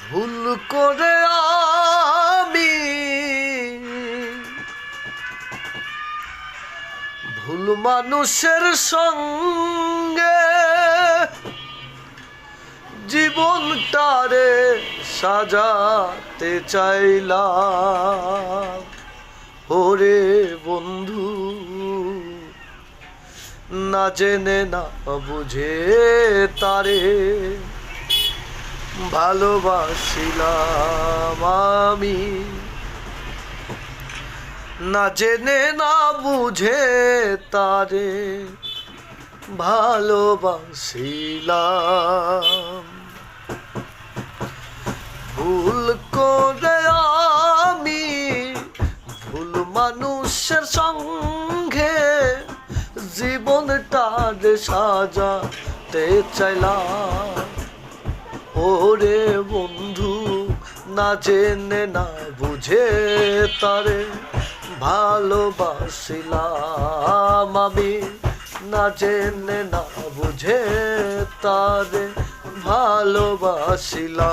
ভুল করে আমি ভুল মানুষের সঙ্গে জীবনটারে সাজাতে চাইলাম। ওরে বন্ধু, না জেনে না বুঝে তারে ভালোবাসিলাম আমি। না জেনে না বুঝে তারে ভালোবাসিলাম। ভুল করে আমি ভুল মানুষের সঙ্গে জীবনটারে সাজাতে চাইলাম। ওরে বন্ধু, না জেনে না বুঝে তারে ভালোবাসিলাম আমি। না জেনে না বুঝে তারে ভালোবাসিলাম।